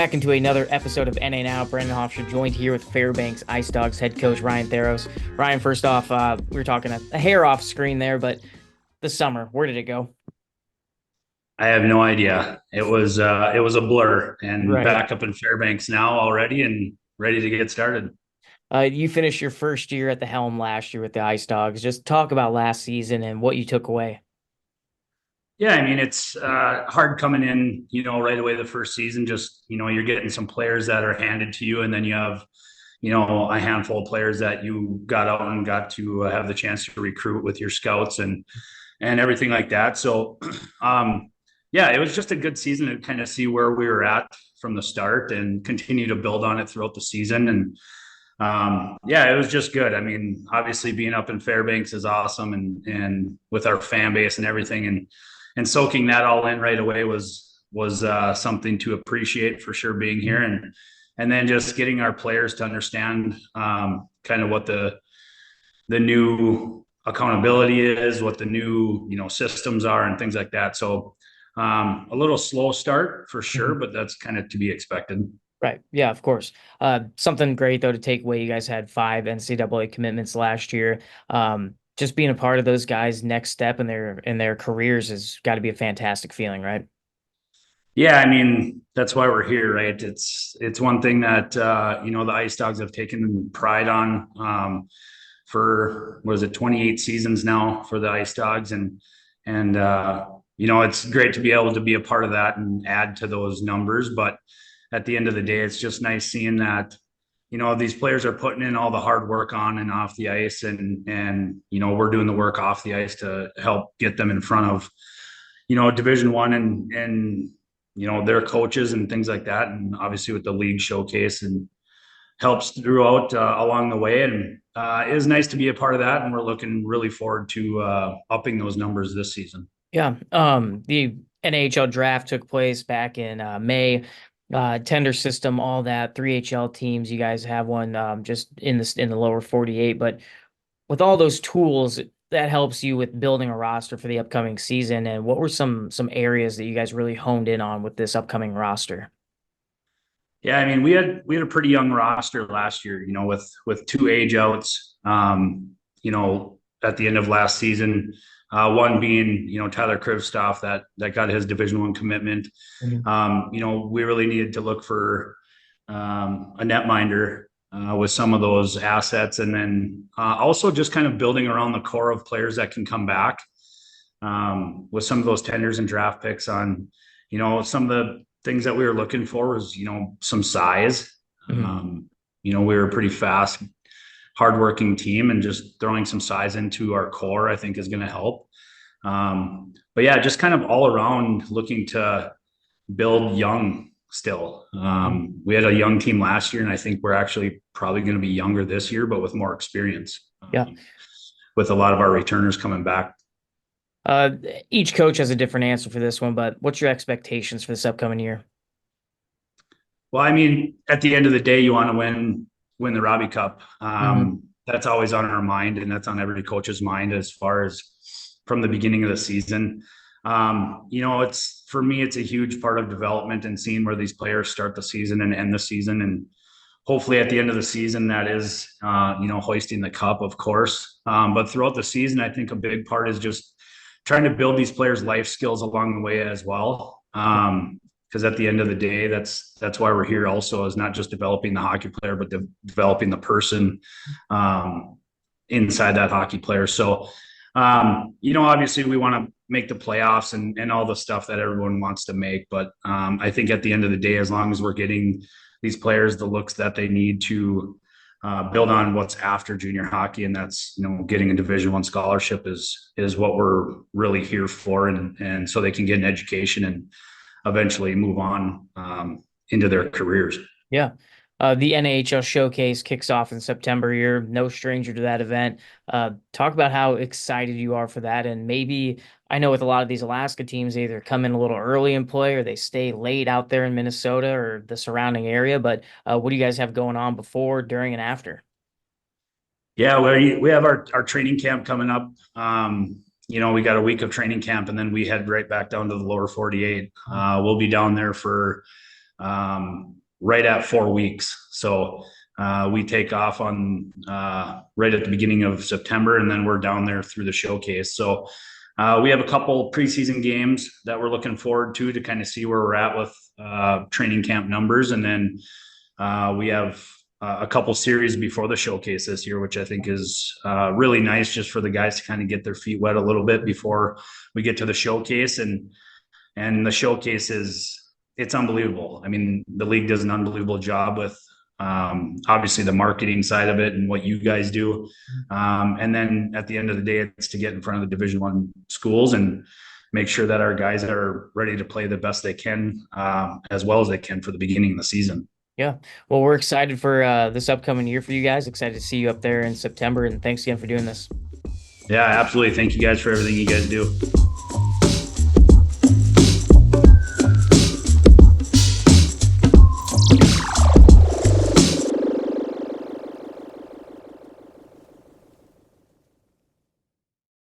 back into another episode of NA Now. Brendan Hofstra joined here with Fairbanks Ice Dogs head coach Ryan Theros. Ryan, first off, we were talking a hair off screen there, but the summer, where did it go? I have no idea. It was a blur, and Right. back up in Fairbanks now already and ready to get started. You finished your first year at the helm last year with the Ice Dogs. Just talk about last season and what you took away. Yeah, I mean it's hard coming in, right away the first season. Just you're getting some players that are handed to you, and then you have a handful of players that you got out and got to have the chance to recruit with your scouts and everything like that. So, yeah, it was just a good season to kind of see where we were at from the start and continue to build on it throughout the season. And yeah, it was just good. I mean, obviously being up in Fairbanks is awesome, and with our fan base and everything, and soaking that all in right away was something to appreciate for sure. Being here and then just getting our players to understand kind of what the new accountability is, what the new systems are, and things like that. So a little slow start for sure, Mhm. but that's kind of to be expected. Right. Yeah, of course. Something great though to take away. You guys had 5 NCAA commitments last year. Just being a part of those guys' next step in their careers has got to be a fantastic feeling, right? Yeah, I mean that's why we're here, right? It's one thing that the Ice Dogs have taken pride on for what is it, 28 seasons now for the Ice Dogs, and it's great to be able to be a part of that and add to those numbers. But at the end of the day, it's just nice seeing that these players are putting in all the hard work on and off the ice, and we're doing the work off the ice to help get them in front of Division 1 and their coaches and things like that, and obviously with the league showcase and helps throughout along the way. And it is nice to be a part of that, and we're looking really forward to upping those numbers this season. Yeah. The NHL draft took place back in May. Tender system, all that. 3HL teams. You guys have one just in the lower 48, but with all those tools, that helps you with building a roster for the upcoming season. And what were some areas that you guys really honed in on with this upcoming roster? Yeah, I mean we had a pretty young roster last year, with two age outs. At the end of last season, one being Tyler Krivostoff that got his Division 1 commitment. Mhm. We really needed to look for a netminder with some of those assets, and then also just kind of building around the core of players that can come back with some of those tenders and draft picks on, some of the things that we were looking for was, some size. Mhm. We were a pretty fast, hardworking team, and just throwing some size into our core, I think, is going to help. But yeah, just kind of all around looking to build young still. Mhm. We had a young team last year, and I think we're actually probably going to be younger this year, but with more experience, Yeah. with a lot of our returners coming back. Uh, each coach has a different answer for this one, but what's your expectations for this upcoming year? Well, I mean, at the end of the day, you want to win the Robbie Cup. Mhm. That's always on our mind, and that's on every coach's mind as far as from the beginning of the season. It's for me, it's a huge part of development and seeing where these players start the season and end the season, and hopefully at the end of the season, that is hoisting the cup, of course. But throughout the season, I think a big part is just trying to build these players' life skills along the way as well. Because at the end of the day, that's why we're here. Also, is not just developing the hockey player, but developing the person um, inside that hockey player. So, obviously, we want to make the playoffs and all the stuff that everyone wants to make. But I think at the end of the day, as long as we're getting these players the looks that they need to build on what's after junior hockey, and that's getting a Division 1 scholarship is what we're really here for, and so they can get an education and eventually move on into their careers. Yeah. The NHL Showcase kicks off in September. You're no stranger to that event. Talk about how excited you are for that. And maybe I know with a lot of these Alaska teams, they either come in a little early and play or they stay late out there in Minnesota or the surrounding area. But what do you guys have going on before, during, and after? Yeah, we have our training camp coming up. We got a week of training camp, and then we head right back down to the lower 48. We'll be down there for right at 4 weeks. So we take off on right at the beginning of September, and then we're down there through the showcase. So we have a couple preseason games that we're looking forward to kind of see where we're at with training camp numbers. And then we have a couple series before the showcase this year, which I think is really nice just for the guys to kind of get their feet wet a little bit before we get to the showcase. And the showcase it's unbelievable. I mean, the league does an unbelievable job with obviously the marketing side of it and what you guys do. And then at the end of the day, it's to get in front of the Division I schools and make sure that our guys are ready to play the best they can, as well as they can for the beginning of the season. Yeah. Well, we're excited for this upcoming year for you guys. Excited to see you up there in September. And thanks again for doing this. Yeah, absolutely. Thank you guys for everything you guys do.